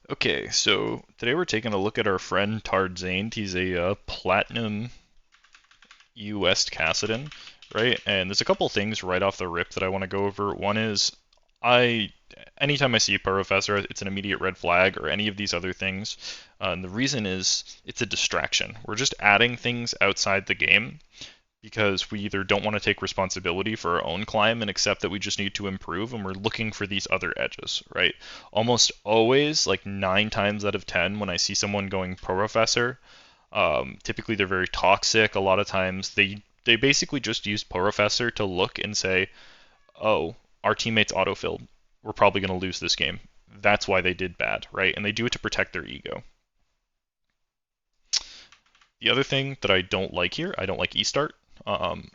Okay, so today we're taking a look at our friend Tard Zane. He's a Platinum EU West Kassadin, right? And there's a couple things right off the rip that I want to go over. One is, I anytime I see a Professor, it's an immediate red flag, or any of these other things. And the reason is it's a distraction. We're just adding things outside the game because we either don't want to take responsibility for our own climb and accept that we just need to improve, and we're looking for these other edges, right? Almost always, like 9 times out of 10, when I see someone going Professor, typically they're very toxic. A lot of times they basically just use Professor to look and say, oh, our teammates autofilled. We're probably going to lose this game. That's why they did bad, right? And they do it to protect their ego. The other thing that I don't like here, I don't like E-Start,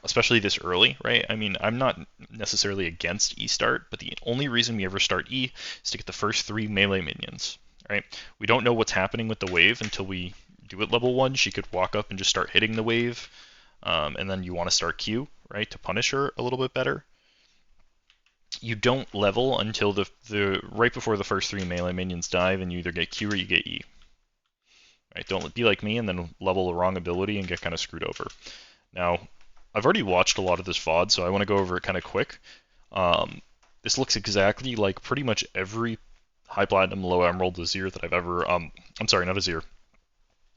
especially this early, right? I mean, I'm not necessarily against E-Start, but the only reason we ever start E is to get the first 3 melee minions, right? We don't know what's happening with the wave until we do it level 1. She could walk up and just start hitting the wave, and then you want to start Q, right, to punish her a little bit better. You don't level until the right before the first 3 melee minions dive, and you either get Q or you get E. Right? Don't be like me and then level the wrong ability and get kind of screwed over. Now, I've already watched a lot of this VOD, so I want to go over it kind of quick. This looks exactly like pretty much every high platinum, low emerald Azir that I've ever, I'm sorry, not Azir,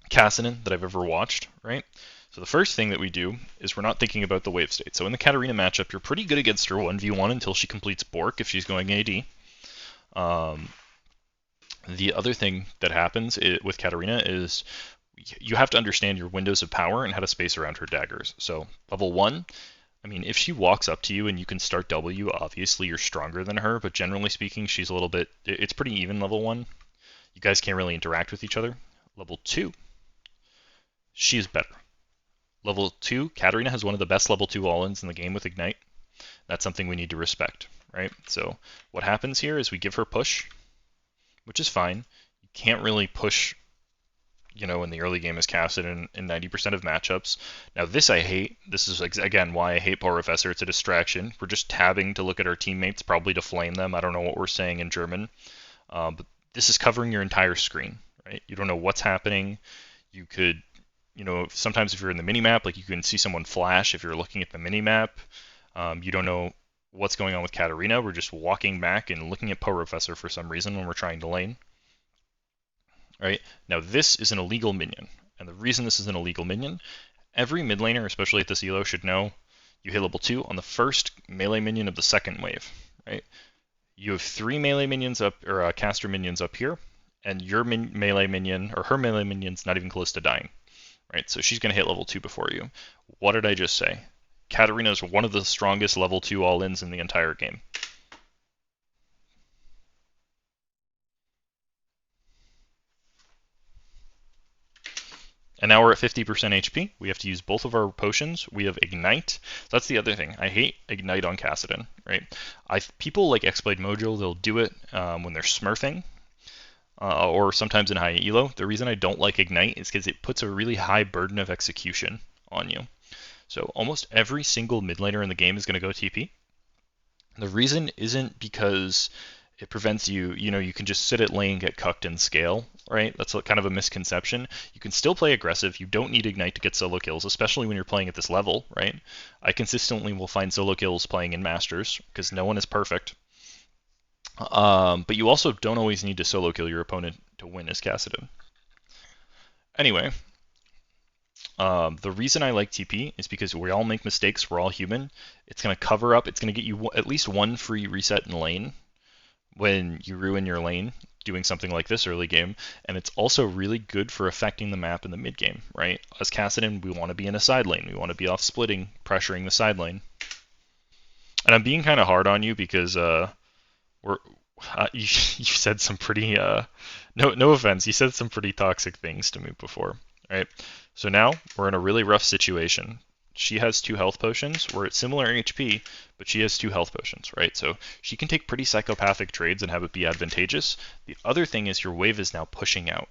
Kassadin that I've ever watched, right? So the first thing that we do is we're not thinking about the wave state. So in the Katarina matchup, you're pretty good against her 1v1 until she completes Bork if she's going AD. The other thing that happens with Katarina is you have to understand your windows of power and how to space around her daggers. So level 1, I mean, if she walks up to you and you can start W, obviously you're stronger than her, but generally speaking, she's a little bit, it's pretty even level 1. You guys can't really interact with each other. Level 2, she is better. Level 2, Katarina has one of the best level 2 all-ins in the game with Ignite. That's something we need to respect, right? So what happens here is we give her push, which is fine. You can't really push, in the early game as Kassadin in 90% of matchups. Now this I hate. This is again why I hate Professor. It's a distraction. We're just tabbing to look at our teammates, probably to flame them. I don't know what we're saying in German, but this is covering your entire screen, right? You don't know what's happening. You could, sometimes if you're in the minimap, like you can see someone flash if you're looking at the minimap. You don't know what's going on with Katarina. We're just walking back and looking at Professor for some reason when we're trying to lane. Right? Now this is an illegal minion, and the reason this is an illegal minion, every mid laner, especially at this elo, should know you hit level 2 on the first melee minion of the second wave, right? You have 3 melee minions up, or caster minions up here, and your melee minion, or her melee minion's not even close to dying, right? So she's going to hit level 2 before you. What did I just say? Katarina is one of the strongest level 2 all-ins in the entire game. And now we're at 50% HP. We have to use both of our potions. We have Ignite. That's the other thing. I hate Ignite on Kassadin, right? People like X-Blade Mojo, they'll do it when they're smurfing, or sometimes in high elo. The reason I don't like Ignite is because it puts a really high burden of execution on you. So almost every single mid laner in the game is going to go TP. The reason isn't because it prevents you, you can just sit at lane, get cucked, and scale, right? That's kind of a misconception. You can still play aggressive. You don't need Ignite to get solo kills, especially when you're playing at this level, right? I consistently will find solo kills playing in Masters, because no one is perfect. But you also don't always need to solo kill your opponent to win as Kassadin. Anyway, the reason I like TP is because we all make mistakes. We're all human. It's going to cover up. It's going to get you at least one free reset in lane when you ruin your lane doing something like this early game, and it's also really good for affecting the map in the mid game, right? As Kassadin, we want to be in a side lane. We want to be off splitting, pressuring the side lane. And I'm being kind of hard on you because you said some pretty no offense, you said some pretty toxic things to me before, right? So now we're in a really rough situation. She has 2 health potions. We're at similar HP, but she has 2 health potions, right? So she can take pretty psychopathic trades and have it be advantageous. The other thing is your wave is now pushing out,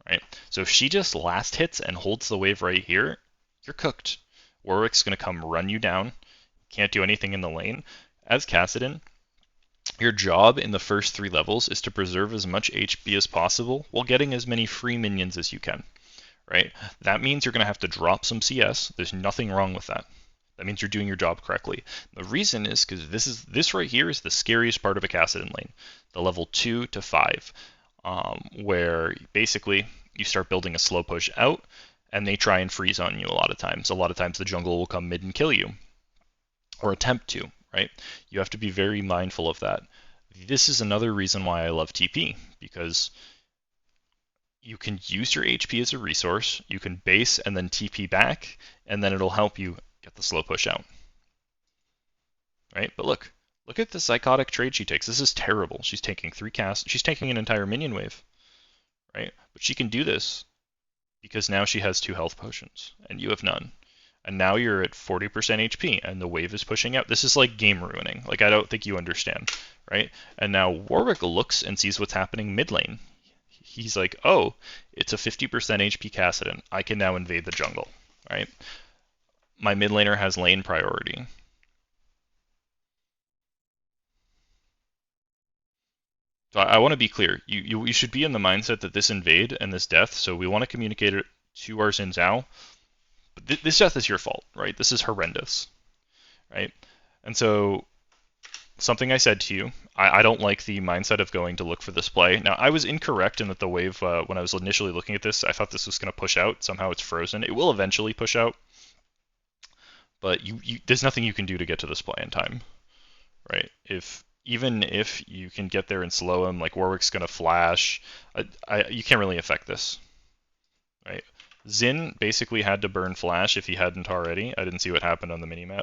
right? So if she just last hits and holds the wave right here, you're cooked. Warwick's going to come run you down. Can't do anything in the lane. As Kassadin, Your job in the first 3 levels is to preserve as much HP as possible while getting as many free minions as you can, right? That means you're going to have to drop some CS. There's nothing wrong with that. That means you're doing your job correctly. The reason is because this right here is the scariest part of a Kassadin lane, the level 2 to 5, where basically you start building a slow push out, and they try and freeze on you a lot of times. A lot of times the jungle will come mid and kill you, or attempt to, right? You have to be very mindful of that. This is another reason why I love TP, because you can use your HP as a resource, you can base and then TP back, and then it'll help you get the slow push out. Right? But look at the psychotic trade she takes. This is terrible. She's taking 3 casts. She's taking an entire minion wave. Right? But she can do this because now she has 2 health potions, and you have none. And now you're at 40% HP, and the wave is pushing out. This is like game ruining. Like, I don't think you understand, right? And now Warwick looks and sees what's happening mid lane. He's like, oh, it's a 50% HP Kassadin. I can now invade the jungle, right? My mid laner has lane priority. So I want to be clear. You should be in the mindset that this invade and this death, so we want to communicate it to our Xin Zhao. But this death is your fault, right? This is horrendous, right? And so something I said to you, I don't like the mindset of going to look for this play. Now, I was incorrect in that the wave, when I was initially looking at this, I thought this was going to push out. Somehow it's frozen. It will eventually push out, but there's nothing you can do to get to this play in time, right? Even if you can get there and slow him, like Warwick's going to flash, you can't really affect this, right? Xin basically had to burn flash if he hadn't already. I didn't see what happened on the minimap.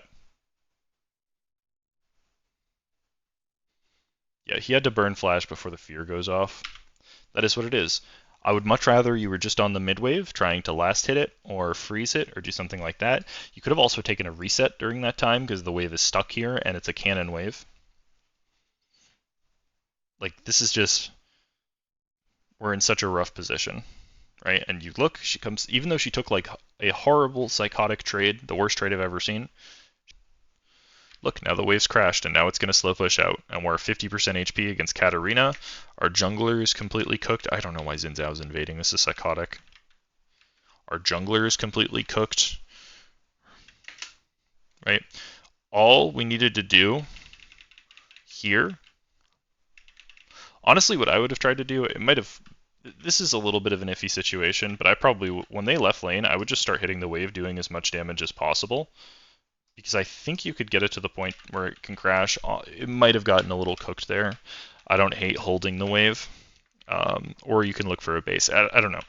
Yeah, he had to burn flash before the fear goes off. That is what it is. I would much rather you were just on the mid wave trying to last hit it or freeze it or do something like that. You could have also taken a reset during that time because the wave is stuck here and it's a cannon wave. Like, this is just, we're in such a rough position, right? And you look, she comes, even though she took like a horrible psychotic trade, the worst trade I've ever seen. Look, now the wave's crashed and now it's going to slow push out. And we're 50% HP against Katarina. Our jungler is completely cooked. I don't know why Xin Zhao's invading. This is psychotic. Our jungler is completely cooked. Right? All we needed to do here, honestly, what I would have tried to do, it might have, this is a little bit of an iffy situation, but I probably, when they left lane, I would just start hitting the wave, doing as much damage as possible, because I think you could get it to the point where it can crash. It might have gotten a little cooked there. I don't hate holding the wave, or you can look for a base. I don't know.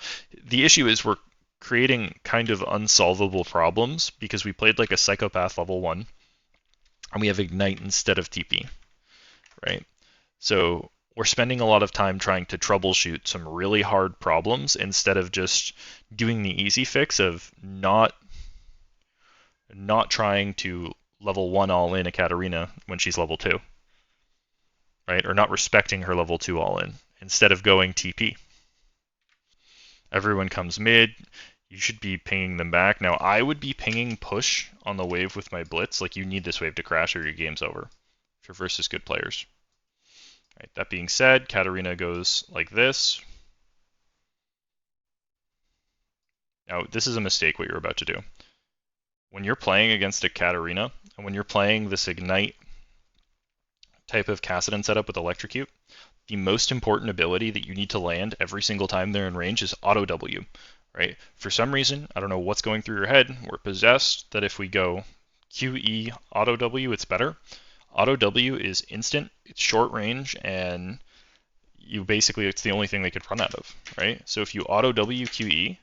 The issue is we're creating kind of unsolvable problems because we played like a psychopath level 1, and we have Ignite instead of TP, right? So we're spending a lot of time trying to troubleshoot some really hard problems instead of just doing the easy fix of not trying to level 1 all in a Katarina when she's level 2, right? Or not respecting her level 2 all in instead of going TP. Everyone comes mid. You should be pinging them back. Now, I would be pinging push on the wave with my blitz. Like, you need this wave to crash or your game's over if you're versus good players. Right, that being said, Katarina goes like this. Now, this is a mistake what you're about to do. When you're playing against a Katarina, and when you're playing this Ignite type of Kassadin setup with Electrocute, the most important ability that you need to land every single time they're in range is Auto W, right? For some reason, I don't know what's going through your head, we're possessed that if we go QE Auto W, it's better. Auto W is instant, it's short range, and you basically, it's the only thing they could run out of, right? So if you Auto W QE,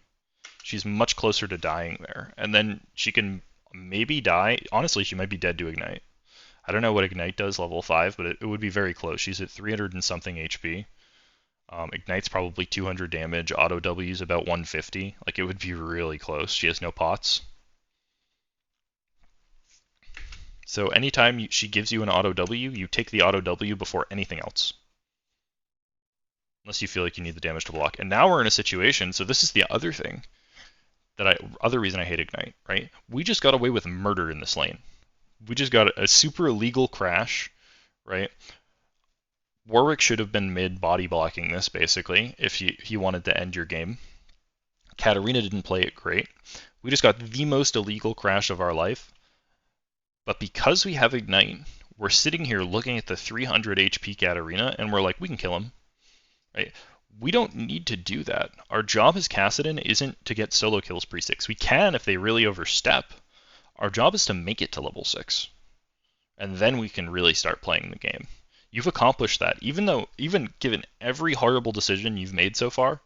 she's much closer to dying there. And then she can maybe die. Honestly, she might be dead to Ignite. I don't know what Ignite does level 5, but it would be very close. She's at 300 and something HP. Ignite's probably 200 damage. Auto W's about 150. Like, it would be really close. She has no pots. So anytime she gives you an Auto W, you take the Auto W before anything else. Unless you feel like you need the damage to block. And now we're in a situation, so this is the other thing. Other reason I hate Ignite, right? We just got away with murder in this lane. We just got a super illegal crash, right? Warwick should have been mid body blocking this, basically, if he wanted to end your game. Katarina didn't play it great. We just got the most illegal crash of our life. But because we have Ignite, we're sitting here looking at the 300 HP Katarina, and we're like, we can kill him. Right? We don't need to do that. Our job as Kassadin isn't to get solo kills pre-6. We can if they really overstep. Our job is to make it to level 6. And then we can really start playing the game. You've accomplished that. Even given every horrible decision you've made so far,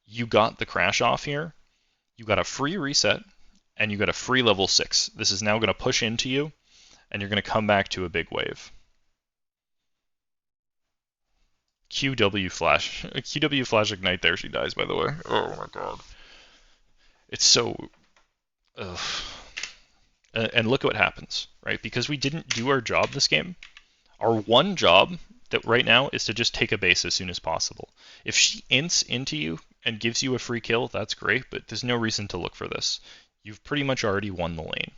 you got the crash off here, you got a free reset, and you got a free level 6. This is now going to push into you, and you're going to come back to a big wave. QW flash. QW flash ignite there, she dies, by the way. Oh my god. It's so... Ugh. And look at what happens, right? Because we didn't do our job this game, our one job that right now is to just take a base as soon as possible. If she ints into you and gives you a free kill, that's great, but there's no reason to look for this. You've pretty much already won the lane.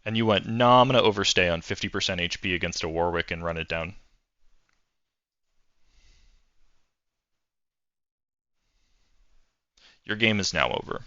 And you went, nah, I'm going to overstay on 50% HP against a Warwick and run it down. Your game is now over.